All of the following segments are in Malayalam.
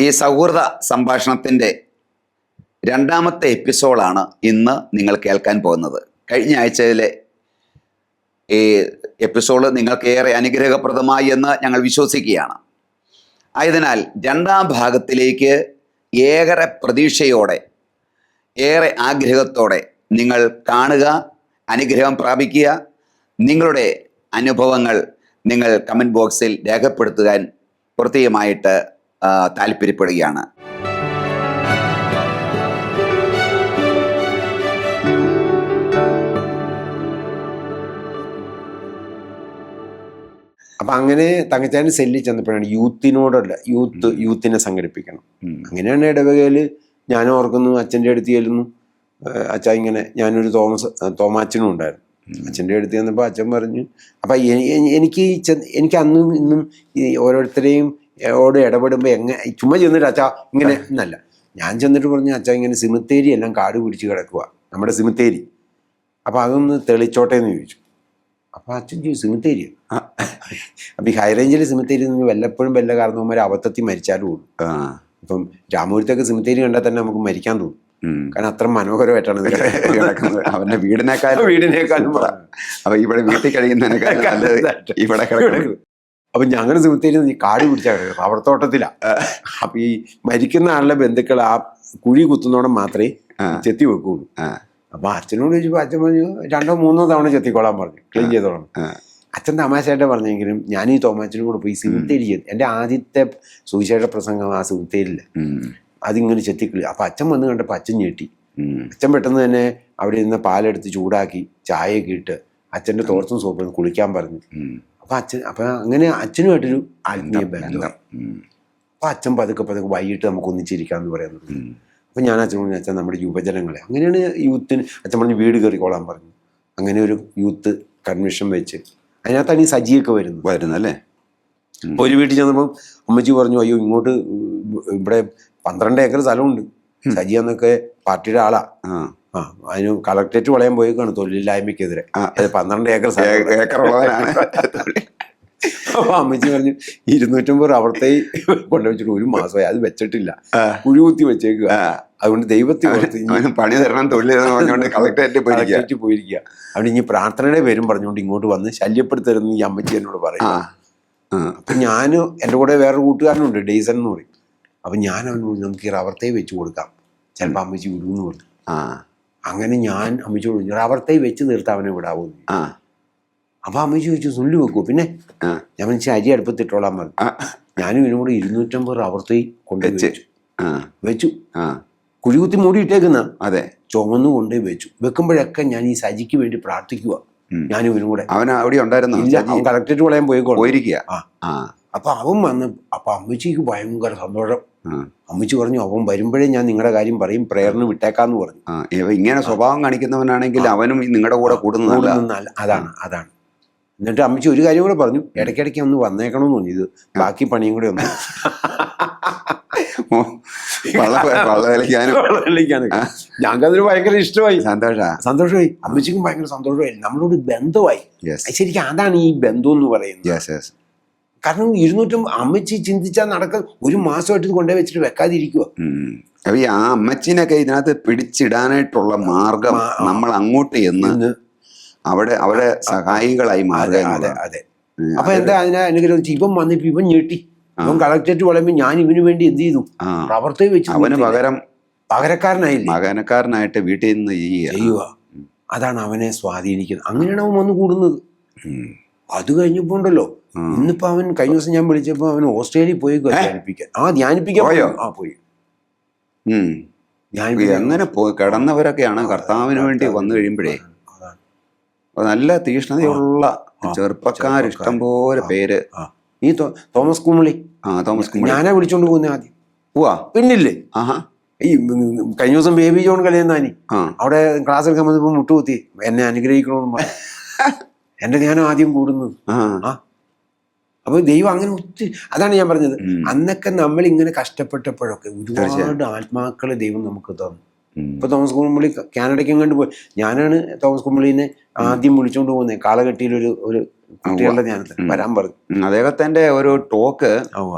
ഈ സൗഹൃദ സംഭാഷണത്തിൻ്റെ രണ്ടാമത്തെ എപ്പിസോഡാണ് ഇന്ന് നിങ്ങൾ കേൾക്കാൻ പോകുന്നത്. കഴിഞ്ഞ ആഴ്ചയിലെ ഈ എപ്പിസോഡ് നിങ്ങൾക്ക് ഏറെ അനുഗ്രഹപ്രദമായി എന്ന് ഞങ്ങൾ വിശ്വസിക്കുകയാണ്. ആയതിനാൽ രണ്ടാം ഭാഗത്തിലേക്ക് ഏറെ പ്രതീക്ഷയോടെ, ഏറെ ആഗ്രഹത്തോടെ നിങ്ങൾ കാണുക, അനുഗ്രഹം പ്രാപിക്കുക. നിങ്ങളുടെ അനുഭവങ്ങൾ നിങ്ങൾ കമൻറ്റ് ബോക്സിൽ രേഖപ്പെടുത്തുവാൻ പ്രത്യേകമായിട്ട് താല്പര്യപ്പെടുകയാണ്. അപ്പം അങ്ങനെ തങ്കച്ചാൻ്റെ സെല്ലിൽ ചെന്നപ്പോഴാണ് യൂത്തിനെ സംഘടിപ്പിക്കണം. അങ്ങനെയാണ് ഇടവകയിൽ ഞാൻ ഓർക്കുന്നു, അച്ഛൻ്റെ അടുത്ത് ചെല്ലുന്നു. അച്ഛ ഇങ്ങനെ ഞാനൊരു തോമാച്ചനും ഉണ്ടായിരുന്നു. അച്ഛൻ്റെ അടുത്ത് ചെന്നപ്പോൾ അച്ഛൻ പറഞ്ഞു, അപ്പം എനിക്ക് അന്നും ഇന്നും ഈ ഓരോരുത്തരെയും ഇടപെടുമ്പോൾ ചുമ്മാ ചെന്നിട്ട് അച്ഛാ ഇങ്ങനെ എന്നല്ല. ഞാൻ ചെന്നിട്ട് പറഞ്ഞു, അച്ഛാ ഇങ്ങനെ സിമിത്തേരി എല്ലാം കാട് പിടിച്ച് കിടക്കുക, നമ്മുടെ സിമിത്തേരി. അപ്പം അതൊന്ന് തെളിച്ചോട്ടെ എന്ന് ചോദിച്ചു. അപ്പം അച്ഛൻ ചോദിച്ചു, സിമിത്തേരി? അപ്പം ഈ ഹൈ റേഞ്ചിൽ സിമിത്തേരി നിന്ന് വല്ലപ്പോഴും വല്ല കാരണവന്മാർ അബദ്ധത്തിൽ മരിച്ചാലും ഉള്ളൂ. ഇപ്പം രാമപുരത്തൊക്കെ സിമിത്തേരി കണ്ടാൽ തന്നെ നമുക്ക് മരിക്കാൻ തോന്നും. കാരണം അത്ര മനോഹരമായിട്ടാണ് കിടക്കുന്നത്. അവന്റെ വീടിനേക്കാളും അപ്പൊ ഇവിടെ വീട്ടിൽ കഴിയുന്നതിനേക്കാളും ഇവിടെ കിടക്കുന്നത്. അപ്പം ഞങ്ങൾ സിമിത്തേരി ഈ കാട് പിടിച്ചാൽ കിടക്കുന്നത് റബ്ബർ തോട്ടത്തിലാണ്. അപ്പം ഈ മരിക്കുന്ന ആളുടെ ബന്ധുക്കൾ ആ കുഴി കുത്തുന്നോണം മാത്രമേ ചെത്തി വെക്കുള്ളൂ. അപ്പൊ അച്ഛനോട് ചോദിച്ചപ്പോൾ അച്ഛൻ പറഞ്ഞു 2-3 തവണ ചെത്തിക്കോളാൻ പറഞ്ഞു, ക്ലീൻ ചെയ്തോളാം. അച്ഛൻ തമാശയായിട്ട് പറഞ്ഞെങ്കിലും ഞാൻ ഈ തോമാച്ചനും കൂടെ പോയി സിമിത്തേരി ചെയ്തു. എൻ്റെ ആദ്യത്തെ സുവിശേഷ പ്രസംഗം ആ സിമിത്തേരില്ല. അതിങ്ങനെ ചെത്തിക്കിളി. അപ്പൊ അച്ഛൻ വന്ന് കണ്ടപ്പോൾ അച്ഛൻ ഞെട്ടി. അച്ഛൻ പെട്ടെന്ന് തന്നെ അവിടെ നിന്ന് പാലെടുത്ത് ചൂടാക്കി ചായയൊക്കെ ഇട്ട് അച്ഛൻ്റെ തോർത്തും സോപ്പിൽ കുളിക്കാൻ പറഞ്ഞു. അപ്പൊ അങ്ങനെ അച്ഛനുമായിട്ടൊരു ആത്മീയ ബന്ധം. അപ്പൊ അച്ഛൻ പതുക്കെ വൈകിട്ട് നമുക്ക് ഒന്നിച്ചിരിക്കാന്ന് പറയുന്നത്. അപ്പൊ ഞാൻ അച്ഛൻ പറഞ്ഞു, അച്ഛൻ നമ്മുടെ യുവജനങ്ങളെ, അങ്ങനെയാണ് യൂത്തിന് അച്ഛൻ പറഞ്ഞ് വീട് കയറിക്കോളാൻ പറഞ്ഞു. അങ്ങനെ ഒരു യൂത്ത് കൺവെൻഷൻ വെച്ച് അതിനകത്താണ് ഈ സജിയൊക്കെ വരുന്നല്ലേ. ഒരു വീട്ടിൽ ചെന്നപ്പം അമ്മച്ചി പറഞ്ഞു, അയ്യോ ഇങ്ങോട്ട് ഇവിടെ 12 ഏക്കർ സ്ഥലമുണ്ട്, സജി എന്നൊക്കെ പാർട്ടിയുടെ ആളാ. അതിന് കളക്ടറേറ്റ് വളയാൻ പോയേക്കാണ് തൊഴിലില്ലായ്മയ്ക്കെതിരെ. 12 ഏക്കർ അപ്പൊ അമ്മച്ചി പറഞ്ഞു 250 അവിടത്തെ കൊണ്ടുവച്ചിട്ട് 1 മാസമായി, അത് വെച്ചിട്ടില്ല, കുഴികുത്തി വെച്ചേക്കുക. അതുകൊണ്ട് ദൈവത്തെ പണി തരണം, തൊഴിൽ കളക്ടറേറ്റ് പോയിരിക്കുക. അവിടെ ഇനി പ്രാർത്ഥനയുടെ പേരും പറഞ്ഞുകൊണ്ട് ഇങ്ങോട്ട് വന്ന് ശല്യപ്പെടുത്തരുതെന്ന് ഈ അമ്മച്ചി എന്നോട് പറയും. അപ്പൊ ഞാൻ എൻ്റെ കൂടെ വേറൊരു കൂട്ടുകാരനുണ്ട്, ഡെയ്സൺ എന്ന് പറയും. അപ്പൊ ഞാൻ അവനോട് നമുക്ക് ഈ റബ്ബർ തൈ വെച്ച് കൊടുക്കാം, ചിലപ്പോൾ അമ്മച്ചി വിടുമെന്ന് പറഞ്ഞു. അങ്ങനെ ഞാൻ അമ്മച്ചിയോട് പറഞ്ഞു, റബ്ബർ തൈ വെച്ച് തീർത്ത് അവനെ വിടാവൂന്ന്. അപ്പൊ അമ്മച്ചി ചോദിച്ചു, സുള്ളി വെക്കുമോ? പിന്നെ ഞാൻ മനസ്സിൽ അരി അടുപ്പത്തിട്ടോളാൻ പറഞ്ഞു. ഞാനും ഇതിനും കൂടെ 250 റബ്ബർ തൈ വെച്ചു. കുഴികുത്തി മൂടിയിട്ടേക്കുന്ന ചുമന്നു കൊണ്ടേ വെച്ചു. വെക്കുമ്പോഴൊക്കെ ഞാൻ ഈ സജിക്ക് വേണ്ടി പ്രാർത്ഥിക്കുക. ഞാനും ഇവനും കൂടെ. അവൻ അവിടെ ഉണ്ടായിരുന്നു? ഇല്ല, അവൻ കളക്ടറേറ്റ് വളയാൻ പോയിരിക്കുക. അപ്പൊ അവൻ വന്ന്, അപ്പൊ അമ്മച്ചിക്ക് ഭയങ്കര സന്തോഷം. അമ്മച്ചി പറഞ്ഞു, അവൻ വരുമ്പോഴേ ഞാൻ നിങ്ങളുടെ കാര്യം പറയും, പ്രേയറിന് വിട്ടേക്കാന്ന് പറഞ്ഞു. ഇങ്ങനെ സ്വഭാവം കാണിക്കുന്നവനാണെങ്കിൽ അവനും നിങ്ങളുടെ കൂടെ കൂടുന്നതല്ല. അതാണ്. എന്നിട്ട് അമ്മച്ചി ഒരു കാര്യം കൂടെ പറഞ്ഞു, ഇടയ്ക്കിടയ്ക്ക് ഒന്ന് വന്നേക്കണമെന്ന് തോന്നി, ഇത് ബാക്കി പണിയും കൂടെ ഒന്ന് ഞങ്ങൾക്കതൊരു ഭയങ്കര ഇഷ്ടമായി, സന്തോഷമായി. അമ്മച്ചിക്കും ഭയങ്കര സന്തോഷമായി, നമ്മളോട് ബന്ധമായി. ശരിക്കും അതാണ് ഈ ബന്ധം എന്ന് പറയുന്നത്. കാരണം 200 അമ്മച്ചി ചിന്തിച്ചാൽ നടക്കാൻ 1 മാസമായിട്ട് ഇത് കൊണ്ടുപോയി വെച്ചിട്ട് വെക്കാതിരിക്കുക. അപ്പൊ ആ അമ്മച്ചിനൊക്കെ ഇതിനകത്ത് പിടിച്ചിടാനായിട്ടുള്ള മാർഗം നമ്മൾ അങ്ങോട്ട് എന്ന് അവിടെ സഹായികളായി മാറുക. അതെ. അപ്പൊ എന്താ അതിനനുഗ്രഹിച്ച് ഇവൻ വന്നിപ്പോ ഇവൻ ഞെട്ടി. ഇവൻ കളക്ടറേറ്റ് വളയുമ്പോ ഞാൻ ഇവന് വേണ്ടി എന്ത് ചെയ്തു, പ്രവർത്തി വെച്ച് അവന് പകരക്കാരനായിട്ട് വീട്ടിൽ നിന്ന് ചെയ്യുക. അതാണ് അവനെ സ്വാധീനിക്കുന്നത്. അങ്ങനെയാണ് അവൻ വന്ന് കൂടുന്നത്. അത് കഴിഞ്ഞപ്പോ ഉണ്ടല്ലോ, ഇന്നിപ്പോ അവൻ കഴിഞ്ഞ ദിവസം ഞാൻ വിളിച്ചപ്പോ അവൻ ഓസ്ട്രേലിയയിൽ പോയി ധ്യാനിപ്പിക്കാൻ പോയി. അങ്ങനെ കിടന്നവരൊക്കെയാണ് കർത്താവിന് വേണ്ടി വന്നു കഴിയുമ്പോഴേ നല്ല തീഷ്ണതയുള്ള ചെറുപ്പക്കാർ ഇഷ്ടം പോലെ പേര്. ഈ തോമസ് കുമളി ഞാനാ വിളിച്ചോണ്ട് പോകുന്ന ആദ്യം. പിന്നില്ലേ, ഈ കഴിഞ്ഞ ദിവസം ബേബി ജോൺ കലയുന്നാനി അവിടെ ക്ലാസ് എടുക്കാൻ വന്നപ്പോ മുട്ടുകുത്തി എന്നെ അനുഗ്രഹിക്കണമെന്ന് പറഞ്ഞു. എന്റെ ധ്യാനം ആദ്യം കൂടുന്നത്. അപ്പൊ ദൈവം അങ്ങനെ ഒത്തിരി, അതാണ് ഞാൻ പറഞ്ഞത്, അന്നൊക്കെ നമ്മൾ ഇങ്ങനെ കഷ്ടപ്പെട്ടപ്പോഴൊക്കെ ഒരുപാട് ആത്മാക്കളെ ദൈവം നമുക്ക് തന്നു. ഇപ്പൊ തോമസ് കുമളി കാനഡയ്ക്ക് കണ്ടു പോയി. ഞാനാണ് തോമസ് കുമളിനെ ആദ്യം വിളിച്ചോണ്ട് പോകുന്നത്. കാലഘട്ടിയിൽ ഒരു കുട്ടികളുടെ ധ്യാനത്തിന് വരാൻ പറഞ്ഞു. അദ്ദേഹത്തിന്റെ ഒരു ടോക്ക്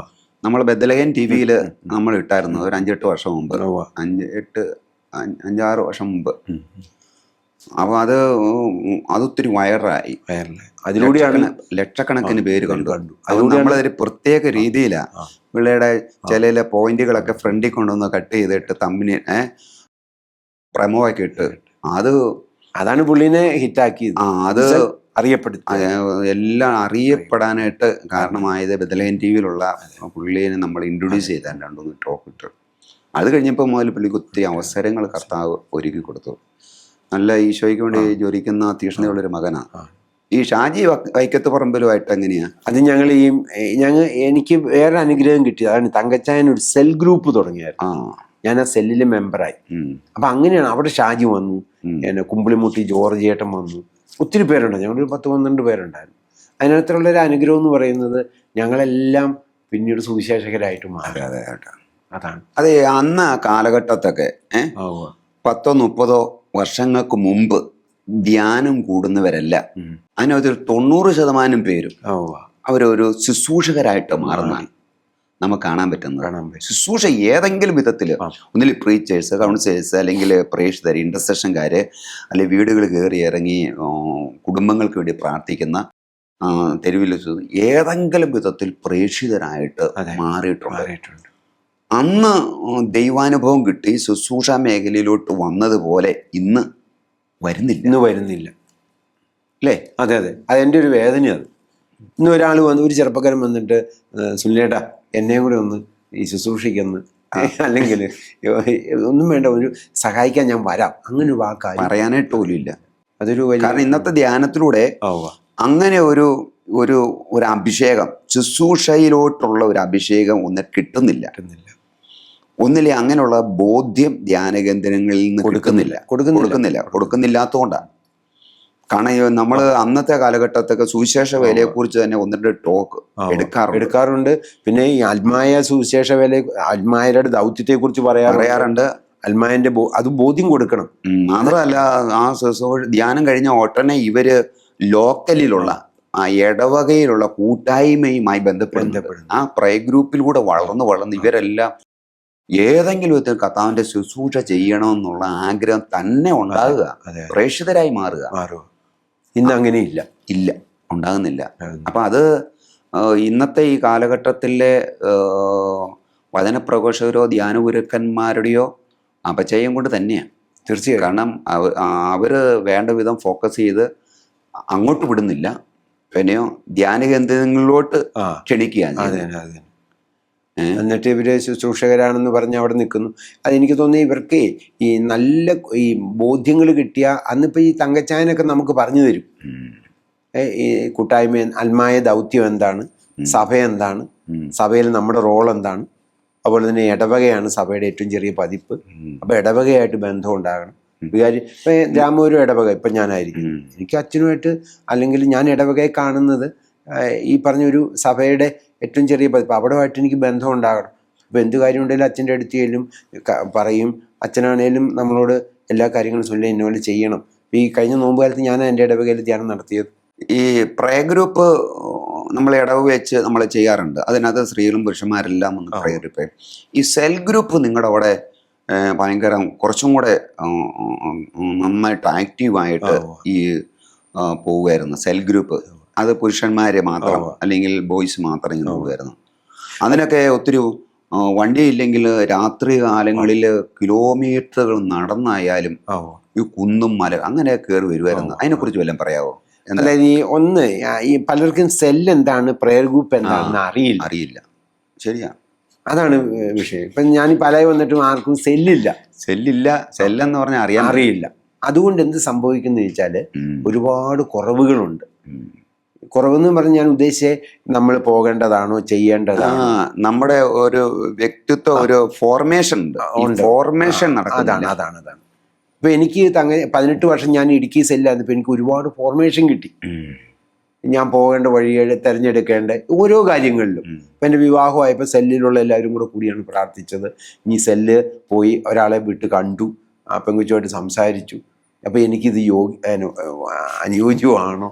നമ്മൾ ബദലഹൻ TV-യിൽ നമ്മൾ ഇട്ടായിരുന്നു ഒരു 5-8 വർഷം മുമ്പ്, 5-6 വർഷം മുമ്പ്. അപ്പൊ അതൊത്തിരി വൈറലായി. അതിലൂടെയാണ് ലക്ഷക്കണക്കിന് പേര് കണ്ടു. അത് നമ്മളൊരു പ്രത്യേക രീതിയിലാണ് പിള്ളേരുടെ ചില പോയിന്റുകളൊക്കെ ഫ്രണ്ടിൽ കൊണ്ടുവന്ന് കട്ട് ചെയ്തിട്ട് തമ്മിന് പ്രമോ ഒക്കെ ഇട്ട് അതാണ് പുള്ളിനെ ഹിറ്റാക്കിയത്. അത് അറിയപ്പെടുത്തി എല്ലാം അറിയപ്പെടാനായിട്ട് കാരണമായത് ബദലഹൻ TV-യിലുള്ള പുള്ളിനെ നമ്മൾ ഇൻട്രൊഡ്യൂസ് ചെയ്താൽ 2-3 ടോക്ക് ഇട്ട്. അത് കഴിഞ്ഞപ്പോൾ മുതൽ പുള്ളിക്ക് ഒത്തിരി അവസരങ്ങൾ കർത്താവ് ഒരുക്കി കൊടുത്തു. നല്ല ഈശോയ്ക്ക് വേണ്ടി ജ്വലിക്കുന്ന തീക്ഷ്ണതയുള്ളൊരു മകനാണ്. ഈ ഷാജി വൈക്കത്ത് പറമ്പിലുമായിട്ട് എങ്ങനെയാ? അത് എനിക്ക് വേറെ അനുഗ്രഹം കിട്ടിയത് അതാണ്. തങ്കച്ചായൻ ഒരു സെൽ ഗ്രൂപ്പ് തുടങ്ങിയായിരുന്നു. ഞാൻ ആ സെല്ലിലെ മെമ്പറായി. അപ്പൊ അങ്ങനെയാണ് അവിടെ ഷാജി വന്നു, കുമ്പിളിമുട്ടി ജോർജ് ചേട്ടൻ വന്നു, ഒത്തിരി പേരുണ്ട്. ഞങ്ങളൊരു 10-12 പേരുണ്ടായിരുന്നു. അതിനകത്തുള്ളൊരു അനുഗ്രഹം എന്ന് പറയുന്നത് ഞങ്ങളെല്ലാം പിന്നീട് സുവിശേഷകരായിട്ട് മാറി. അതാണ് അതെ. അന്ന് കാലഘട്ടത്തൊക്കെ 10-30 വർഷങ്ങൾക്ക് മുമ്പ് ധ്യാനം കൂടുന്നവരല്ല, അതിനകത്തൊരു 90% പേരും അവരൊരു ശുശ്രൂഷകരായിട്ട് മാറുന്നതാണ് നമുക്ക് കാണാൻ പറ്റുന്നത്. ശുശ്രൂഷ ഏതെങ്കിലും വിധത്തിൽ, ഒന്നിൽ പ്രീച്ചേഴ്സ്, കൗൺസിലേഴ്സ്, അല്ലെങ്കിൽ പ്രേക്ഷിതർ, ഇന്റർസെഷൻകാര്, അല്ലെങ്കിൽ വീടുകൾ കയറി ഇറങ്ങി കുടുംബങ്ങൾക്ക് വേണ്ടി പ്രാർത്ഥിക്കുന്ന, തെരുവിൽ ഏതെങ്കിലും വിധത്തിൽ പ്രേക്ഷിതരായിട്ട് മാറിയിട്ടുണ്ട്. അന്ന് ദൈവാനുഭവം കിട്ടി ശുശ്രൂഷ മേഖലയിലോട്ട് വന്നതുപോലെ ഇന്ന് വരുന്നില്ല അല്ലേ? അതെ. അതെൻ്റെ ഒരു വേദനയാണ്. ഇന്ന് ഒരാൾ വന്ന്, ഒരു ചെറുപ്പക്കാരൻ വന്നിട്ട്, സുനിലേട്ടാ എന്നെയും കൂടെ ഒന്ന് ഈ ശുശ്രൂഷിക്കുന്നു, അല്ലെങ്കിൽ ഒന്നും വേണ്ട, ഒരു സഹായിക്കാൻ ഞാൻ വരാം, അങ്ങനെ ഒരു വാക്കായി പറയാനായിട്ട് പോലും ഇല്ല. അതൊരു കാരണം ഇന്നത്തെ ധ്യാനത്തിലൂടെ അങ്ങനെ ഒരു അഭിഷേകം, ശുശ്രൂഷയിലോട്ടുള്ള ഒരു അഭിഷേകം കിട്ടുന്നില്ല. ഒന്നിലെ അങ്ങനെയുള്ള ബോധ്യം ധ്യാനകേന്ദ്രങ്ങളിൽ നിന്ന് കൊടുക്കുന്നില്ലാത്തതുകൊണ്ടാണ്. കാരണം നമ്മൾ അന്നത്തെ കാലഘട്ടത്തൊക്കെ സുവിശേഷ വേലയെ കുറിച്ച് തന്നെ 1-2 ടോക്ക് എടുക്കാറുണ്ട്. പിന്നെ ഈ ആത്മായ സുവിശേഷ വേല, ആത്മായരുടെ ദൗത്യത്തെ കുറിച്ച് പറയാറുണ്ട്. ആത്മായന്റെ അത് ബോധ്യം കൊടുക്കണം. മാത്രമല്ല ആ ധ്യാനം കഴിഞ്ഞ ഉടനെ ഇവര് ലോക്കലിലുള്ള ആ ഇടവകയിലുള്ള കൂട്ടായ്മയുമായി ബന്ധപ്പെടുന്നു. ആ പ്രയർ ഗ്രൂപ്പിലൂടെ വളർന്ന് ഇവരെല്ലാം ഏതെങ്കിലും വിധത്തിൽ കർത്താവിന്റെ ശുശ്രൂഷ ചെയ്യണമെന്നുള്ള ആഗ്രഹം തന്നെ ഉണ്ടാകുക, പ്രേക്ഷിതരായി മാറുക. ഇന്ന് അങ്ങനെ ഇല്ല, ഉണ്ടാകുന്നില്ല. അപ്പൊ അത് ഇന്നത്തെ ഈ കാലഘട്ടത്തിലെ വചനപ്രഘോഷകരോ ധ്യാനഗുരുക്കന്മാരുടെയോ അപചയം കൊണ്ട് തന്നെയാണ്. തീർച്ചയായും. കാരണം അവര് വേണ്ട വിധം ഫോക്കസ് ചെയ്ത് അങ്ങോട്ട് വിടുന്നില്ല, പിന്നെയോ ധ്യാനകേന്ദ്രങ്ങളിലോട്ട് ക്ഷണിക്കുക. എന്നിട്ട് ഇവര് ശുശ്രൂഷകരാണെന്ന് പറഞ്ഞ് അവിടെ നിൽക്കുന്നു. അതെനിക്ക് തോന്നി ഇവർക്ക് ഈ നല്ല ഈ ബോധ്യങ്ങൾ കിട്ടിയ അന്നിപ്പോൾ ഈ തങ്കച്ചായനൊക്കെ നമുക്ക് പറഞ്ഞു തരും. ഈ കൂട്ടായ്മ, ആത്മായ ദൗത്യം എന്താണ്, സഭ എന്താണ്, സഭയിൽ നമ്മുടെ റോൾ എന്താണ്, അതുപോലെ തന്നെ ഇടവകയാണ് സഭയുടെ ഏറ്റവും ചെറിയ പതിപ്പ്. അപ്പൊ ഇടവകയായിട്ട് ബന്ധം ഉണ്ടാകണം. വികാരി ഇപ്പം രാമൂരും ഇടവക, ഇപ്പം ഞാനായിരിക്കും, എനിക്ക് അച്ഛനുമായിട്ട്, അല്ലെങ്കിൽ ഞാൻ ഇടവകയെ കാണുന്നത് ഈ പറഞ്ഞൊരു സഭയുടെ ഏറ്റവും ചെറിയ പതിപ്പ്, അവിടെയായിട്ട് എനിക്ക് ബന്ധം ഉണ്ടാകണം. ഇപ്പം എന്ത് കാര്യം ഉണ്ടെങ്കിലും അച്ഛൻ്റെ അടുത്ത് ചെല്ലും, പറയും. അച്ഛനാണേലും നമ്മളോട് എല്ലാ കാര്യങ്ങളും ചൊല്ലി ഇന്നപോലെ ചെയ്യണം. ഈ കഴിഞ്ഞ നോമ്പ് കാലത്ത് ഞാൻ എൻ്റെ ഇടവകയിൽ ധ്യാനം നടത്തിയത്. ഈ പ്രയർ ഗ്രൂപ്പ് നമ്മൾ ഇടവ് വെച്ച് നമ്മൾ ചെയ്യാറുണ്ട്. അതിനകത്ത് സ്ത്രീകളും പുരുഷന്മാരെല്ലാം ഒന്ന് പ്രയർ ഗ്രൂപ്പ്. ഈ സെൽ ഗ്രൂപ്പ് നിങ്ങളുടെ അവിടെ ഭയങ്കര കുറച്ചും കൂടെ നന്നായിട്ട് ആക്റ്റീവായിട്ട് ഈ പോവുമായിരുന്നു സെൽ ഗ്രൂപ്പ്. അത് പുരുഷന്മാരെ മാത്രം അല്ലെങ്കിൽ ബോയ്സ് മാത്രം ഇങ്ങനെ പോകുമായിരുന്നു. അതിനൊക്കെ ഒത്തിരി വണ്ടിയില്ലെങ്കിൽ രാത്രി കാലങ്ങളിൽ കിലോമീറ്ററുകൾ നടന്നായാലും ഈ കുന്നും മല അങ്ങനെ കയറി വരുമായിരുന്നു. അതിനെക്കുറിച്ച് വല്ലതും പറയാമോ? അതായത് ഈ പലർക്കും സെൽ എന്താണ്, പ്രയർ ഗ്രൂപ്പ് എന്താണെന്ന് അറിയില്ല. ശരിയാണ്, അതാണ് വിഷയം. ഇപ്പം ഞാൻ പലരും വന്നിട്ടും ആർക്കും സെല്ലെന്ന് പറഞ്ഞാൽ അറിയില്ല. അതുകൊണ്ട് എന്ത് സംഭവിക്കുന്നു വെച്ചാൽ ഒരുപാട് കുറവുകളുണ്ട്. കുറവെന്ന് പറഞ്ഞ് ഞാൻ ഉദ്ദേശിച്ചത് നമ്മൾ പോകേണ്ടതാണോ, ചെയ്യേണ്ടതാണോ, നമ്മുടെ ഒരു വ്യക്തിത്വ ഒരു ഫോർമേഷൻ അതാണ്. ഇപ്പൊ എനിക്ക് 18 വർഷം ഞാൻ ഇടുക്കി സെല്ലായിരുന്നു. എനിക്ക് ഒരുപാട് ഫോർമേഷൻ കിട്ടി. ഞാൻ പോകേണ്ട വഴികൾ തിരഞ്ഞെടുക്കേണ്ട ഓരോ കാര്യങ്ങളിലും. ഇപ്പം എൻ്റെ വിവാഹമായപ്പോൾ സെല്ലിലുള്ള എല്ലാവരും കൂടിയാണ് പ്രാർത്ഥിച്ചത്. ഇനി സെല്ല് പോയി ഒരാളെ വിട്ട് കണ്ടു, പെങ്കുച്ചുമായിട്ട് സംസാരിച്ചു. അപ്പോൾ എനിക്കിത് അനുയോജ്യമാണോ,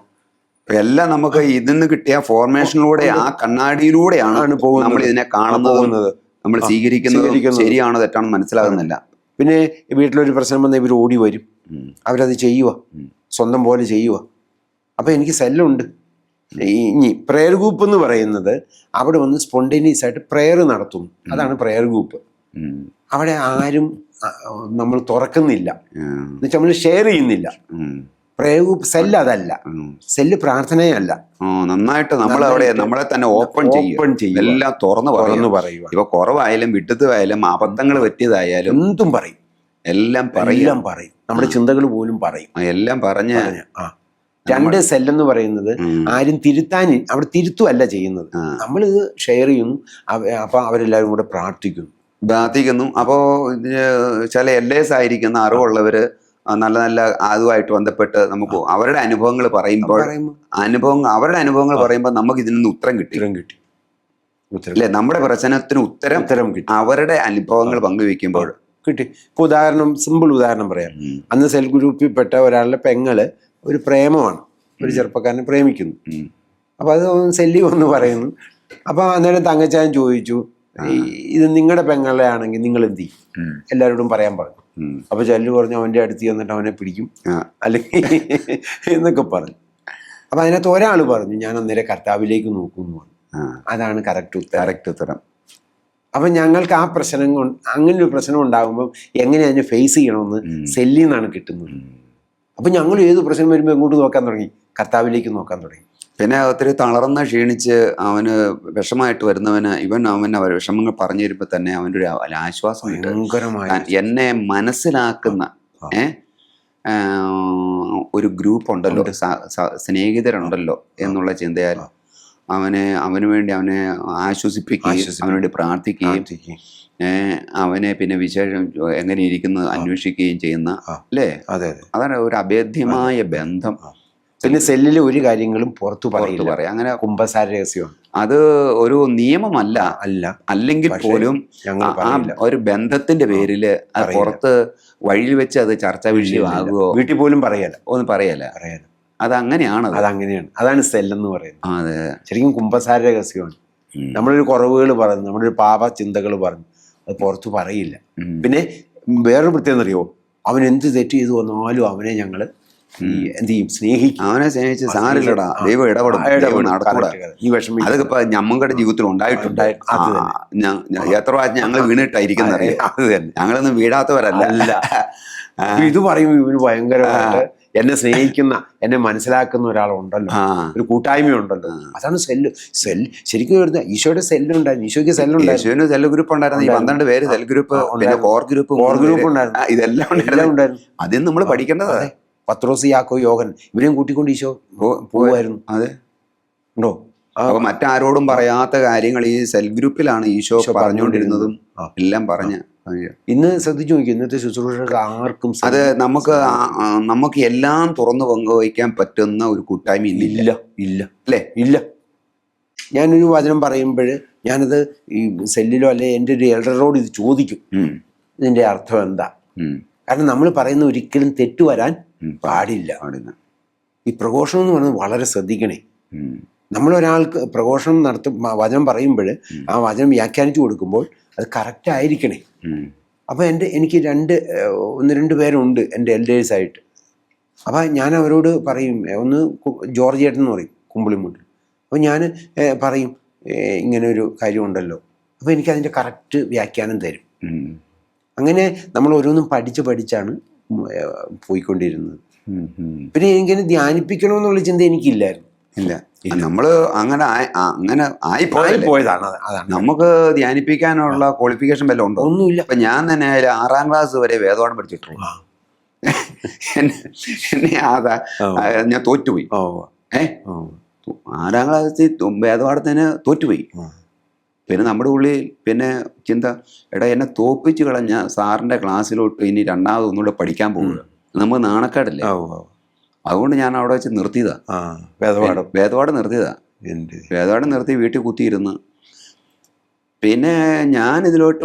എല്ലാം നമുക്ക് ഇതിന്ന് കിട്ടിയ ഫോർമേഷനിലൂടെ ആ കണ്ണാടിയിലൂടെയാണ് ആണ് പോകുന്നത്. നമ്മൾ ഇതിനെ കാണുന്നതും പോകുന്നത്. നമ്മൾ സ്വീകരിക്കുന്നതും ശരിയാണോ തെറ്റാണോ മനസ്സിലാകുന്നില്ല. പിന്നെ വീട്ടിലൊരു പ്രശ്നം വന്നാൽ ഇവർ ഓടി വരും, അവരത് ചെയ്യുക, സ്വന്തം പോലെ ചെയ്യുക. അപ്പം എനിക്ക് സെല്ലുണ്ട്. ഇനി പ്രെയർ ഗ്രൂപ്പ് എന്ന് പറയുന്നത് അവിടെ വന്ന് സ്പോണ്ടേനിയസ് ആയിട്ട് പ്രെയർ നടത്തുന്നു. അതാണ് പ്രെയർ ഗ്രൂപ്പ്. അവിടെ ആരും നമ്മൾ തുറക്കുന്നില്ല, എന്നുവെച്ചാൽ നമ്മൾ ഷെയർ ചെയ്യുന്നില്ല. പ്രെയർ ഗ്രൂപ്പ് സെല്ല് അതല്ല, സെല്ല് പ്രാർത്ഥനയല്ല. നന്നായിട്ട് നമ്മൾ അവിടെ നമ്മളെ തന്നെ ഓപ്പൺ ചെയ്യും, എല്ലാം തുറന്നു പറയുക. ഇപ്പൊ കുറവായാലും വിട്ടതായാലും അബദ്ധങ്ങൾ പറ്റിയതായാലും എന്തും പറയും, എല്ലാം പറയും. നമ്മുടെ ചിന്തകൾ പോലും പറയും, എല്ലാം പറഞ്ഞ്. രണ്ട് സെല്ലെന്ന് പറയുന്നത് ആരും അവിടെ തിരുത്തുമല്ല ചെയ്യുന്നത്. നമ്മളിത് ഷെയർ ചെയ്യുന്നു. അപ്പൊ അവരെല്ലാവരും കൂടെ പ്രാർത്ഥിക്കുന്നു. അപ്പോ ചില LAs ആയിരിക്കുന്ന അറിവുള്ളവര് നല്ല നല്ല അതുമായിട്ട് ബന്ധപ്പെട്ട് നമുക്ക് അവരുടെ അനുഭവങ്ങൾ പറയുമ്പോൾ അവരുടെ അനുഭവങ്ങൾ പറയുമ്പോൾ നമുക്ക് ഇതിൽ നിന്ന് ഉത്തരം കിട്ടി. അല്ലെ, നമ്മുടെ പ്രശ്നത്തിന് ഉത്തരം കിട്ടി അവരുടെ അനുഭവങ്ങൾ പങ്കുവെക്കുമ്പോൾ കിട്ടി. ഇപ്പൊ സിമ്പിൾ ഉദാഹരണം പറയാം. അന്ന് സെൽ ഗ്രൂപ്പിൽ പെട്ട ഒരാളുടെ പെങ്ങള് ഒരു പ്രേമമാണ്, ഒരു ചെറുപ്പക്കാരനെ പ്രേമിക്കുന്നു. അപ്പൊ അത് സെല്ലി വന്ന് പറയുന്നു. അപ്പൊ അന്നേരം തങ്കച്ചാൻ ചോദിച്ചു, ഇത് നിങ്ങളുടെ പെങ്ങളെ ആണെങ്കിൽ നിങ്ങൾ എന്ത് ചെയ്യും? എല്ലാവരോടും പറയാൻ പറഞ്ഞു. അപ്പൊ ചെല്ലു പറഞ്ഞു അവന്റെ അടുത്ത് ചെന്നിട്ട് അവനെ പിടിക്കും അല്ലെങ്കിൽ എന്നൊക്കെ പറഞ്ഞു. അപ്പൊ അതിനകത്ത് ഒരാൾ പറഞ്ഞു, ഞാൻ അന്നേരം കർത്താവിലേക്ക് നോക്കുന്നു. അതാണ് കറക്റ്റ് ഉത്തരം. അപ്പൊ ഞങ്ങൾക്ക് ആ പ്രശ്നം കൊണ്ട് അങ്ങനെ ഒരു പ്രശ്നം ഉണ്ടാകുമ്പോൾ എങ്ങനെ അതിനെ ഫേസ് ചെയ്യണമെന്ന് സെല്ലിൽ നിന്നാണ് കിട്ടുന്നത്. അപ്പൊ ഞങ്ങൾ ഏത് പ്രശ്നം വരുമ്പോൾ എങ്ങോട്ട് നോക്കാൻ തുടങ്ങി? കർത്താവിലേക്ക് നോക്കാൻ തുടങ്ങി. പിന്നെ ഒത്തിരി തളർന്ന് ക്ഷീണിച്ച് അവന് വിഷമായിട്ട് വരുന്നവന് അവൻ വിഷമങ്ങൾ പറഞ്ഞു തരുമ്പോൾ തന്നെ അവൻ്റെ ഒരു ആശ്വാസം, എന്നെ മനസ്സിലാക്കുന്ന ഒരു ഗ്രൂപ്പ് ഉണ്ടല്ലോ, സ്നേഹിതരുണ്ടല്ലോ എന്നുള്ള ചിന്തയാൽ അവന് വേണ്ടി അവനെ ആശ്വസിപ്പിക്കുകയും അവന് വേണ്ടി പ്രാർത്ഥിക്കുകയും അവനെ പിന്നെ വിശേഷം എങ്ങനെ ഇരിക്കുന്നത് അന്വേഷിക്കുകയും ചെയ്യുന്ന അല്ലേ? അതാണ് ഒരു അഭേദ്യമായ ബന്ധം. പിന്നെ സെല്ലിലെ ഒരു കാര്യങ്ങളും പുറത്തു പറയാം. അങ്ങനെ കുമ്പസാര രഹസ്യമാണ്. അത് ഒരു നിയമമല്ല, അല്ലെങ്കിൽ പോലും ആ ഒരു ബന്ധത്തിന്റെ പേരില് അത് പുറത്ത് വഴിയിൽ വെച്ച് അത് ചർച്ചാ വിഷയമാകുമോ? വീട്ടിൽ പോലും ഒന്നും പറയല. അതങ്ങനെയാണ്. അതാണ് സെല്ലെന്ന് പറയുന്നത്. അതെ, ശരിക്കും കുമ്പസാര രഹസ്യമാണ്. നമ്മളൊരു കുറവുകൾ പറഞ്ഞു, നമ്മുടെ ഒരു പാപ ചിന്തകൾ പറഞ്ഞു, അത് പുറത്തു പറയില്ല. പിന്നെ വേറൊരു പ്രത്യേകം അറിയോ, അവൻ എന്ത് തെറ്റ് ചെയ്തു വന്നാലും അവനെ ഞങ്ങള് എന്ത് ചെയ്യും? സ്നേഹിക്കും. അവനെ സ്നേഹിച്ച് സാരില്ലടാ, ദൈവം ഇടപെടും. ഈ വിഷമം അതൊക്കെ ഇപ്പൊ ഞമ്മങ്ങളുടെ ജീവിതത്തിൽ ഉണ്ടായിട്ടുണ്ട്. എത്ര പ്രാവശ്യം ഞങ്ങൾ വീണിട്ടായിരിക്കുന്ന അറിയാം. അത് തന്നെ, ഞങ്ങളൊന്നും വീഴാത്തവരല്ല. ഇത് പറയുമ്പോൾ ഇവന് ഭയങ്കരമായിട്ട് എന്നെ സ്നേഹിക്കുന്ന, എന്നെ മനസ്സിലാക്കുന്ന ഒരാളുണ്ടല്ലോ, ഒരു കൂട്ടായ്മയുണ്ടല്ലോ. അതാണ് സെല്ല്. ശരിക്കും വരുന്നത് ഈശോയുടെ സെല്ലുണ്ടായിരുന്നു. ഈശോയ്ക്ക് സെല്ലുണ്ടായിരുന്നു, സെൽ ഗ്രൂപ്പ് ഉണ്ടായിരുന്നു. 12 പേര് സെൽ ഗ്രൂപ്പ്, കോർ ഗ്രൂപ്പ് ഉണ്ടായിരുന്നു. ഇതെല്ലാം ഉണ്ടായിരുന്നു. അതിന് നമ്മൾ പഠിക്കേണ്ടത്. പത്രോസ്, യാക്കോ, യോഹൻ ഇവരെയും കൂട്ടിക്കൊണ്ട് ഈശോ പോവായിരുന്നു. അതെ, ഉണ്ടോ? അപ്പൊ മറ്റാരോടും പറയാത്ത കാര്യങ്ങൾ ഈ സെൽ ഗ്രൂപ്പിലാണ് ഈശോ പറഞ്ഞുകൊണ്ടിരുന്നതും എല്ലാം പറഞ്ഞ്. ഇന്ന് ശ്രദ്ധിച്ചു നോക്കി, ഇന്നത്തെ ശുശ്രൂഷകർക്ക് ആർക്കും അത് നമുക്ക് എല്ലാം തുറന്നു പങ്കുവയ്ക്കാൻ പറ്റുന്ന ഒരു കൂട്ടായ്മ ഇല്ല. ഞാനൊരു വചനം പറയുമ്പോൾ ഞാനത് ഈ സെല്ലിലോ അല്ലെ എൻ്റെ ഒരു എൽഡറോട് ഇത് ചോദിക്കും, ഇതിന്റെ അർത്ഥം എന്താ? കാരണം നമ്മൾ പറയുന്ന ഒരിക്കലും തെറ്റുവരാൻ പാടില്ല. ഈ പ്രഘോഷണം എന്ന് പറയുന്നത് വളരെ ശ്രദ്ധിക്കണേ. നമ്മളൊരാൾക്ക് പ്രഘോഷണം വചനം പറയുമ്പോൾ ആ വചനം വ്യാഖ്യാനിച്ചു കൊടുക്കുമ്പോൾ അത് കറക്റ്റ് ആയിരിക്കണേ. അപ്പോൾ എനിക്ക് ഒന്ന് രണ്ട് പേരുണ്ട് എൻ്റെ എൽഡേഴ്സായിട്ട്. അപ്പോൾ ഞാൻ അവരോട് പറയും, ഒന്ന് ജോർജ് ഏട്ടൻ എന്ന് പറയും, കുമ്പിളിമുണ്ട്. അപ്പോൾ ഞാൻ പറയും ഇങ്ങനെ ഒരു കാര്യമുണ്ടല്ലോ. അപ്പോൾ എനിക്കതിൻ്റെ കറക്റ്റ് വ്യാഖ്യാനം തരും. അങ്ങനെ നമ്മൾ ഓരോന്നും പഠിച്ചാണ് പോയിക്കൊണ്ടിരുന്നത്. പിന്നെ എനിക്കതിനെ ധ്യാനിപ്പിക്കണമെന്നുള്ള ചിന്ത എനിക്കില്ലായിരുന്നു. നമ്മള് അങ്ങനെ ആയിപ്പോയതാണ്. നമുക്ക് ധ്യാനിപ്പിക്കാനുള്ള ക്വാളിഫിക്കേഷൻ വല്ലതും ഉണ്ടോ? ഒന്നുമില്ല. അപ്പൊ ഞാൻ തന്നെ 6ാം ക്ലാസ് വരെ വേദപാഠം പഠിച്ചിട്ടുള്ളൂ. ഞാൻ തോറ്റുപോയി. 6ാം ക്ലാസ്സിൽ വേദപാഠത്തിന് തോറ്റുപോയി. പിന്നെ നമ്മുടെ ഉള്ളിൽ പിന്നെ ചിന്ത, എടാ എന്നെ തോപ്പിച്ച് കളഞ്ഞ സാറിന്റെ ക്ലാസ്സിലോട്ട് ഇനി രണ്ടാമത് ഒന്നുകൂടെ പഠിക്കാൻ പോവുക, നമുക്ക് നാണക്കേടല്ലേ? അതുകൊണ്ട് ഞാൻ അവിടെ വെച്ച് നിർത്തിയതാ. വേദപാഠം നിർത്തിയതാ. വേദപാഠം നിർത്തി വീട്ടിൽ കുത്തിയിരുന്ന്. പിന്നെ ഞാൻ ഇതിലോട്ട്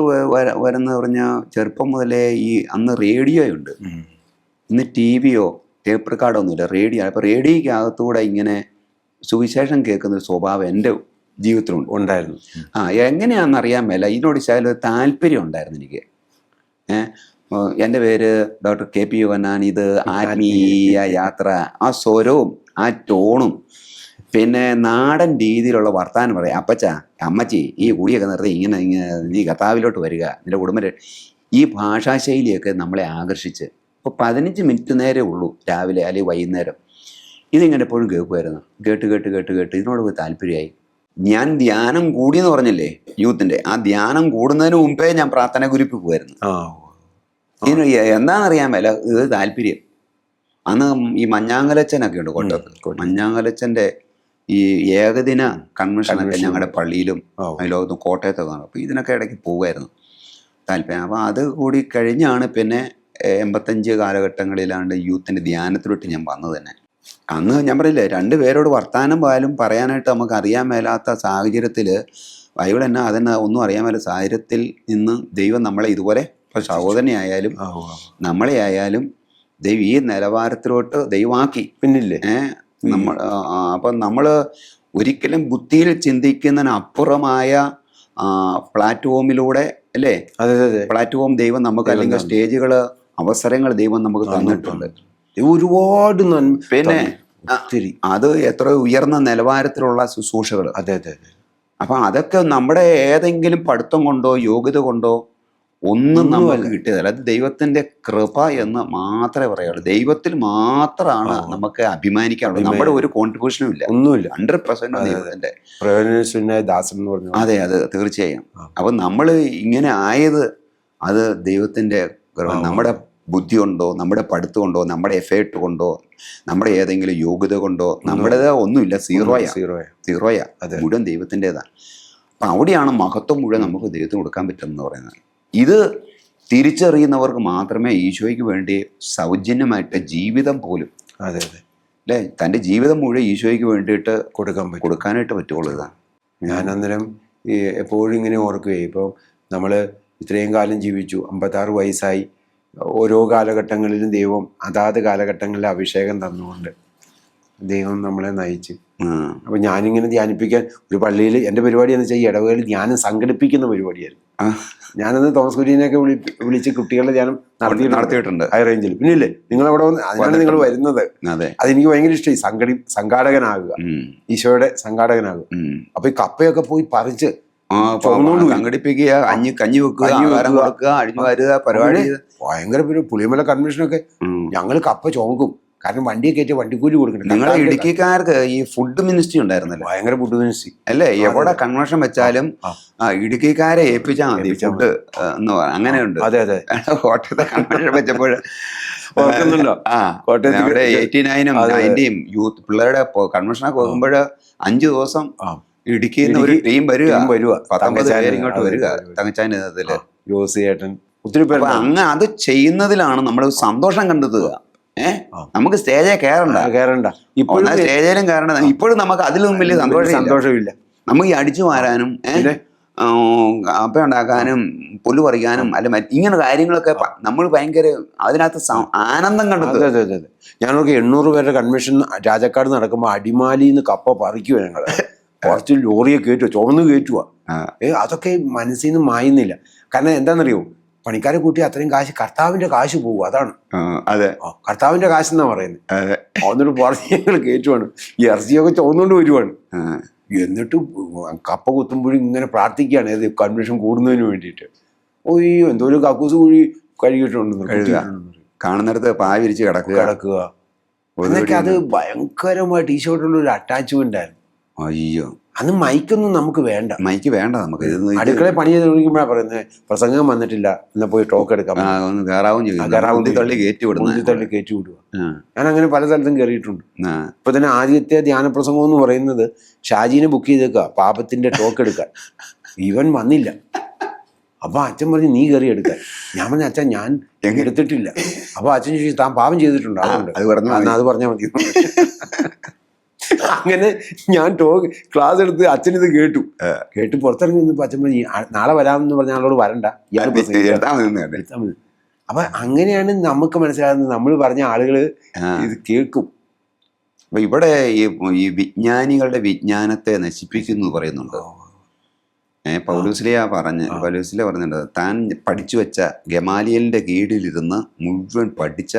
വരുന്ന പറഞ്ഞാൽ ചെറുപ്പം മുതലേ ഈ അന്ന് റേഡിയോ ഉണ്ട്, ഇന്ന് TV യോ ടേപ്പ് റെക്കോർഡോ ഒന്നുമില്ല, റേഡിയോ. അപ്പോൾ റേഡിയോയ്ക്കകത്തൂടെ ഇങ്ങനെ സുവിശേഷം കേൾക്കുന്ന ഒരു സ്വഭാവം എൻ്റെ ജീവിതത്തിലുണ്ട്. ഉണ്ടായിരുന്നു. എങ്ങനെയാണെന്ന് അറിയാൻ മേല, ഇതിനോട് ശകലം ഒരു താല്പര്യം ഉണ്ടായിരുന്നു എനിക്ക്. എൻ്റെ പേര് ഡോക്ടർ KP യോഹന്നാൻ. ഇത് ആത്മീയ യാത്ര. ആ സ്വരവും ആ ടോണും പിന്നെ നാടൻ രീതിയിലുള്ള വർത്താനം പറയാം. അപ്പച്ച അമ്മച്ചി ഈ കുടിയൊക്കെ നിർത്തി ഇങ്ങനെ നീ കർത്താവിലോട്ട് വരിക, നിന്റെ കുടുംബം. ഈ ഭാഷാശൈലിയൊക്കെ നമ്മളെ ആകർഷിച്ച്. ഇപ്പോൾ 15 മിനിറ്റ് നേരെ ഉള്ളൂ രാവിലെ അല്ലെങ്കിൽ വൈകുന്നേരം. ഇതിങ്ങനെ എപ്പോഴും കേൾക്കുമായിരുന്നു. കേട്ട് ഇതിനോട് പോയി താല്പര്യമായി. ഞാൻ ധ്യാനം കൂടിയെന്ന് പറഞ്ഞില്ലേ യൂത്തിൻ്റെ, ആ ധ്യാനം കൂടുന്നതിന് മുമ്പേ ഞാൻ പ്രാർത്ഥന ഗ്രൂപ്പിൽ പോകുമായിരുന്നു. ഇതിന് എന്താണെന്നറിയാൻ മേല ഇത് താല്പര്യം. അന്ന് ഈ മഞ്ഞാങ്കലച്ചനൊക്കെ ഉണ്ട് കോട്ടയത്ത്. മഞ്ഞാങ്കലച്ചൻ്റെ ഈ ഏകദിന കൺവെൻഷനൊക്കെ ഞങ്ങളുടെ പള്ളിയിലും ലോകത്തും കോട്ടയത്തൊക്കെ കാണും. അപ്പോൾ ഇതിനൊക്കെ ഇടയ്ക്ക് പോകുമായിരുന്നു താല്പര്യം. അപ്പോൾ അത് കൂടി കഴിഞ്ഞാണ് പിന്നെ 85 കാലഘട്ടങ്ങളിലാണ്ട് യൂത്തിൻ്റെ ധ്യാനത്തിലോട്ട് ഞാൻ വന്നത് തന്നെ. അന്ന് ഞാൻ പറയില്ലേ, 2 പേരോട് വർത്താനം പോയാലും പറയാനായിട്ട് നമുക്ക് അറിയാൻ മേലാത്ത സാഹചര്യത്തിൽ, ബൈബിൾ തന്നെ അതിന് ഒന്നും അറിയാൻ മേല സാഹചര്യത്തിൽ നിന്ന് ദൈവം നമ്മളെ ഇതുപോലെ, ഇപ്പോൾ സഹോദരനെ ആയാലും നമ്മളെ ആയാലും ദൈവം ഈ നിലവാരത്തിലോട്ട് ദൈവമാക്കി. പിന്നില്ലേ നമ്മൾ. അപ്പം നമ്മൾ ഒരിക്കലും ബുദ്ധിയിൽ ചിന്തിക്കുന്നതിനപ്പുറമായ പ്ലാറ്റ്ഫോമിലൂടെ അല്ലേ, പ്ലാറ്റ്ഫോം ദൈവം നമുക്ക്, അല്ലെങ്കിൽ സ്റ്റേജുകൾ, അവസരങ്ങൾ ദൈവം നമുക്ക് തന്നിട്ടുണ്ട്. ഒരുപാട് പിന്നെ അത് എത്ര ഉയർന്ന നിലവാരത്തിലുള്ള ശുശ്രൂഷകൾ. അപ്പം അതൊക്കെ നമ്മുടെ ഏതെങ്കിലും പഠിത്തം കൊണ്ടോ യോഗ്യത കൊണ്ടോ ഒന്നും നമുക്ക് കിട്ടിയതല്ല. അത് ദൈവത്തിന്റെ കൃപ എന്ന് മാത്രമേ പറയുള്ളൂ. ദൈവത്തിൽ മാത്രമാണ് നമുക്ക് അഭിമാനിക്കാനുള്ളത്. നമ്മുടെ ഒരു കോൺട്രിബ്യൂഷനും ഇല്ല, ഒന്നുമില്ല. 100% ദൈവത്തിന്റെ ദാസൻ എന്ന് പറഞ്ഞു. അതെ, അത് തീർച്ചയായും. അപ്പം നമ്മൾ ഇങ്ങനെ ആയത് അത് ദൈവത്തിന്റെ കൃപ. നമ്മുടെ ബുദ്ധി കൊണ്ടോ, നമ്മുടെ പഠിത്തം കൊണ്ടോ, നമ്മുടെ എഫേർട്ട് കൊണ്ടോ, നമ്മുടെ ഏതെങ്കിലും യോഗ്യത കൊണ്ടോ നമ്മുടേത് ഒന്നുമില്ല. സീറോയാ. മുഴുവൻ ദൈവത്തിൻ്റെതാണ്. അപ്പം അവിടെയാണ് മഹത്വം മുഴുവൻ നമുക്ക് ദൈവത്തിന് കൊടുക്കാൻ പറ്റുമെന്ന് പറയുന്നത്. ഇത് തിരിച്ചറിയുന്നവർക്ക് മാത്രമേ ഈശോയ്ക്ക് വേണ്ടി സൗജന്യമായിട്ട് ജീവിതം പോലും, അല്ലേ, തൻ്റെ ജീവിതം മുഴുവൻ ഈശോയ്ക്ക് വേണ്ടിയിട്ട് കൊടുക്കാനായിട്ട് പറ്റുള്ളൂ. ഇതാണ് ഞാൻ അന്നേരം എപ്പോഴും ഇങ്ങനെ ഓർക്കുകയും, ഇപ്പോൾ നമ്മൾ ഇത്രയും കാലം ജീവിച്ചു, 56 വയസ്സായി. ഓരോ കാലഘട്ടങ്ങളിലും ദൈവം അതാത് കാലഘട്ടങ്ങളിൽ അഭിഷേകം തന്നുകൊണ്ട് ദൈവം നമ്മളെ നയിച്ച്. അപ്പം ഞാനിങ്ങനെ ധ്യാനിപ്പിക്കാൻ ഒരു പള്ളിയിൽ, എൻ്റെ പരിപാടി എന്ന് വെച്ചാൽ ഈ ഇടവകളിൽ ധ്യാനം സംഘടിപ്പിക്കുന്ന പരിപാടിയായിരുന്നു. ഞാനന്ന് തോമസ് കുര്യനെയൊക്കെ വിളിച്ച് കുട്ടികളുടെ ധ്യാനം നടത്തിയിട്ടുണ്ട് ഹൈ റേഞ്ചിൽ. പിന്നില്ലേ, നിങ്ങളവിടെ വന്ന്, അതിനാണ് നിങ്ങൾ വരുന്നത്. അതെനിക്ക് ഭയങ്കര ഇഷ്ടമായി. സംഘാടകനാകുക, ഈശോയുടെ സംഘാടകനാകുക. അപ്പൊ ഈ കപ്പയൊക്കെ പോയി പറിച്ച് സംഘടിപ്പിക്കുക, കഞ്ഞി വെക്കുക, അഴിഞ്ഞു വരുക പരിപാടി. ഭയങ്കര പുളിയമല കൺവെൻഷനൊക്കെ ഞങ്ങൾ കപ്പ ചുമക്കും. കാരണം വണ്ടിയെ കയറ്റി വണ്ടിക്കൂലി കൊടുക്കണം. നിങ്ങളെ ഇടുക്കിക്കാർക്ക് ഈ ഫുഡ് മിനിസ്ട്രി ഉണ്ടായിരുന്നല്ലോ, ഭയങ്കര ഫുഡ് മിനിസ്ട്രി അല്ലേ? എവിടെ കൺവെൻഷൻ വെച്ചാലും ഇടുക്കിക്കാരെ ഏൽപ്പിച്ചാൽ മതി ഫുഡ് എന്ന് പറയാം. അങ്ങനെയുണ്ട്. കോട്ടയത്തെ കൺവെൻഷൻ വെച്ചപ്പോൾ ഓർക്കുന്നുണ്ടോ? കോട്ടയത്ത് 89-ഉം 90-ഉം യൂത്ത് പിള്ളേരുടെ കൺവെൻഷനൊക്കെ പോകുമ്പോൾ 5 ദിവസം ഇടുക്കിയിൽ നിന്ന് ഒരു ടീം വരിക 19 പേര് ഇങ്ങോട്ട് വരിക. തങ്കച്ചാൻ നേതൃത്വത്തില് ജോസിയേട്ടൻ ഒത്തിരി പേര്. അങ്ങ് അത് ചെയ്യുന്നതിലാണ് നമ്മൾ സന്തോഷം കണ്ടെത്തുക. നമുക്ക് സ്റ്റേജേ കയറണ്ട. ഇപ്പോൾ സ്റ്റേജിലും കയറണ്ട. ഇപ്പോഴും നമുക്ക് അതിലും വലിയ സന്തോഷമില്ല. നമുക്ക് ഈ അടിച്ചു മാറാനും അപ്പ ഉണ്ടാക്കാനും പുല്ല് പറിക്കാനും അല്ല ഇങ്ങനെ കാര്യങ്ങളൊക്കെ നമ്മൾ ഭയങ്കര അതിനകത്ത് ആനന്ദം കണ്ടെത്തുക. ഞാനൊക്കെ 800 പേരുടെ കൺവെൻഷൻ രാജാക്കാട് നടക്കുമ്പോൾ അടിമാലിന്ന് കപ്പ പറിക്കുക. ഞങ്ങൾ കുറച്ച് ലോറിയെ കയറ്റുക, ചുവന്ന് കയറ്റുക. അതൊക്കെ മനസ്സിൽ നിന്ന് മായുന്നില്ല. കാരണം എന്താണെന്നറിയോ, പണിക്കാരെ കൂട്ടി അത്രയും കാശ് കർത്താവിന്റെ കാശ് പോകും. അതാണ് കർത്താവിന്റെ കാശ് എന്നാ പറയുന്നത്. എന്നിട്ട് പറഞ്ഞ് ഞങ്ങൾ കയറ്റുവാണ്. ഈ ഇറച്ചിയൊക്കെ ചുവന്നുകൊണ്ട് വരുവാണ്. എന്നിട്ട് കപ്പ കുത്തുമ്പോഴും ഇങ്ങനെ പ്രാർത്ഥിക്കുകയാണ് ഏത് കൺവെൻഷൻ കൂടുന്നതിന് വേണ്ടിയിട്ട്. ഓയ്യോ, എന്തോ ഒരു കക്കൂസ് കുഴി കഴുകിയിട്ടുണ്ട്. കാണുന്നിടത്ത് പായ വിരിച്ച് കിടക്കുക. എന്നൊക്കെ അത് ഭയങ്കരമായിട്ട് ഈശോയോടുള്ള ഒരു അറ്റാച്ച്മെന്റ് ആയിരുന്നു. അയ്യോ, അന്ന് മൈക്കൊന്നും നമുക്ക് വേണ്ട. മൈക്ക് വേണ്ട നമുക്ക്. അടുക്കളയിൽ പണി ചെയ്ത് നോക്കുമ്പോഴാണ് പറയുന്നത് പ്രസംഗം വന്നിട്ടില്ല, എന്നാ പോയി ടോക്ക് എടുക്കാം. തള്ളി കയറ്റി വിടുക. ഞാൻ അങ്ങനെ പല സ്ഥലത്തും കയറിയിട്ടുണ്ട്. ഇപ്പൊ തന്നെ ആദ്യത്തെ ധ്യാന പ്രസംഗം എന്ന് പറയുന്നത് ഷാജീനെ ബുക്ക് ചെയ്തേക്കുക പാപത്തിന്റെ ടോക്ക് എടുക്കാൻ. ഇവൻ വന്നില്ല. അപ്പൊ അച്ഛൻ പറഞ്ഞു നീ കയറി എടുക്കാൻ. ഞാൻ പറഞ്ഞ അച്ഛൻ ഞാൻ എടുത്തിട്ടില്ല. അപ്പൊ അച്ഛൻ ചോദിച്ചു താൻ പാപം ചെയ്തിട്ടുണ്ട്, അത് പറഞ്ഞാൽ മതി. അങ്ങനെ ഞാൻ ക്ലാസ് എടുത്ത് അച്ഛനിത് കേട്ട് പുറത്തിറങ്ങി നിന്നപ്പോ അച്ഛൻ പറഞ്ഞു നാളെ വരാമെന്ന് പറഞ്ഞ ആളോട് വരണ്ട, അപ്പൊ അങ്ങനെയാണ് നമുക്ക് മനസ്സിലാകുന്നത്. നമ്മൾ പറഞ്ഞ ആളുകള് ഇത് കേൾക്കും. അപ്പൊ ഇവിടെ ഈ വിജ്ഞാനികളുടെ വിജ്ഞാനത്തെ നശിപ്പിക്കുന്നു എന്ന് പറയുന്നുണ്ട്. പൗലോസ്ലിയ പറഞ്ഞിട്ടുണ്ട്, താൻ പഠിച്ചു വെച്ച ഗമാലിയലിന്റെ കീഴിലിരുന്ന് മുഴുവൻ പഠിച്ച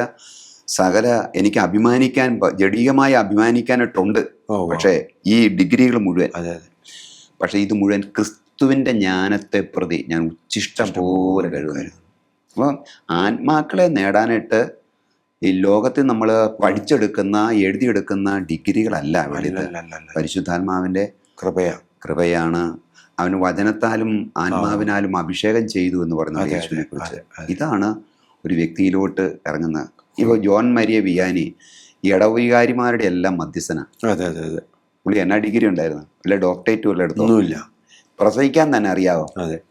സകല എനിക്ക് അഭിമാനിക്കാൻ ജഡീകമായി അഭിമാനിക്കാനായിട്ടുണ്ട്. പക്ഷേ ഈ ഡിഗ്രികൾ മുഴുവൻ, പക്ഷെ ഇത് മുഴുവൻ ക്രിസ്തുവിന്റെ ജ്ഞാനത്തെ പ്രതി ഞാൻ ഉച്ഛിഷ്ടം പോലെ കഴുകുന്നു. അപ്പം ആത്മാക്കളെ നേടാനായിട്ട് ഈ ലോകത്തിൽ നമ്മൾ പഠിച്ചെടുക്കുന്ന എഴുതിയെടുക്കുന്ന ഡിഗ്രികളല്ല വലുത്. പരിശുദ്ധാത്മാവിന്റെ കൃപയാണ്. അവന് വചനത്താലും ആത്മാവിനാലും അഭിഷേകം ചെയ്തു എന്ന് പറയുന്നത് യേശുവിനെ കുറിച്ച്. ഇതാണ് ഒരു വ്യക്തിയിലോട്ട് ഇറങ്ങുന്ന. ഇപ്പോൾ ജോൺ മരിയ വിയാനി ഈ ഇടവികാരിമാരുടെ എല്ലാം മധ്യസ്ഥനാണ്. പുള്ളി എന്നാ ഡിഗ്രി ഉണ്ടായിരുന്നു? അല്ലെ ഡോക്ടറേറ്റ് വല്ല എടുത്തൊന്നുമില്ല. പ്രസവിക്കാൻ തന്നെ അറിയാവോ?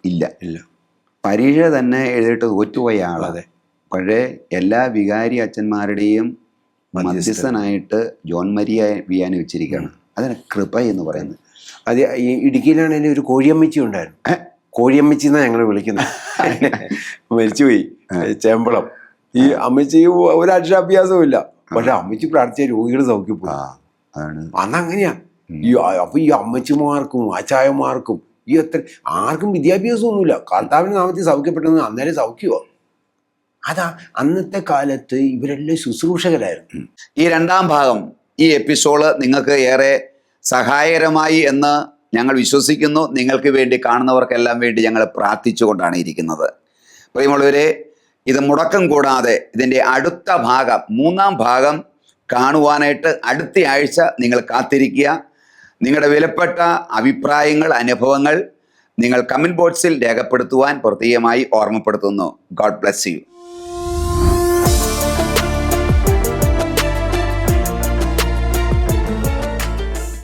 ഇല്ല. പരീക്ഷ തന്നെ എഴുതിയിട്ട് തോറ്റുപോയ ആളതെ. പക്ഷേ എല്ലാ വികാരി അച്ഛന്മാരുടെയും മധ്യസ്ഥനായിട്ട് ജോൺ മരിയ വിയാനി വെച്ചിരിക്കുകയാണ്. അതിന് കൃപ എന്ന് പറയുന്നത്. അത് ഈ ഇടുക്കിയിലാണെങ്കിൽ ഒരു കോഴിയമ്മച്ചി ഉണ്ടായിരുന്നു. കോഴിയമ്മച്ചി എന്നാണ് ഞങ്ങൾ വിളിക്കുന്നത്. മരിച്ചുപോയി, ചേമ്പളം. ഈ അമ്മച്ചി ഒരു അക്ഷരാഭ്യാസവും ഇല്ല, പക്ഷെ അമ്മച്ചി പ്രാർത്ഥിച്ച രോഗികൾ സൗഖ്യപ്പെടും. അന്നങ്ങനെയാ. അപ്പൊ ഈ അമ്മച്ചിമാർക്കും അച്ചായമാർക്കും ഈ ആർക്കും വിദ്യാഭ്യാസമൊന്നുമില്ല, കർത്താവിന്റെ നാമത്തിൽ സൗഖ്യപ്പെട്ടെന്ന് അന്നേരം സൗഖ്യമോ. അതാ അന്നത്തെ കാലത്ത് ഇവരെല്ലാം ശുശ്രൂഷകരായിരുന്നു. ഈ രണ്ടാം ഭാഗം, ഈ എപ്പിസോഡ് നിങ്ങൾക്ക് ഏറെ സഹായകരമായി എന്ന് ഞങ്ങൾ വിശ്വസിക്കുന്നു. നിങ്ങൾക്ക് വേണ്ടി, കാണുന്നവർക്കെല്ലാം വേണ്ടി ഞങ്ങൾ പ്രാർത്ഥിച്ചുകൊണ്ടാണ് ഇരിക്കുന്നത്. പ്രിയമുള്ളവരെ, ഇത് മുടക്കം കൂടാതെ ഇതിൻ്റെ അടുത്ത ഭാഗം, മൂന്നാം ഭാഗം കാണുവാനായിട്ട് അടുത്ത ആഴ്ച നിങ്ങൾ കാത്തിരിക്കുക. നിങ്ങളുടെ വിലപ്പെട്ട അഭിപ്രായങ്ങൾ, അനുഭവങ്ങൾ നിങ്ങൾ കമൻറ്റ് ബോക്സിൽ രേഖപ്പെടുത്തുവാൻ പ്രത്യേകമായി ഓർമ്മപ്പെടുത്തുന്നു. God bless you.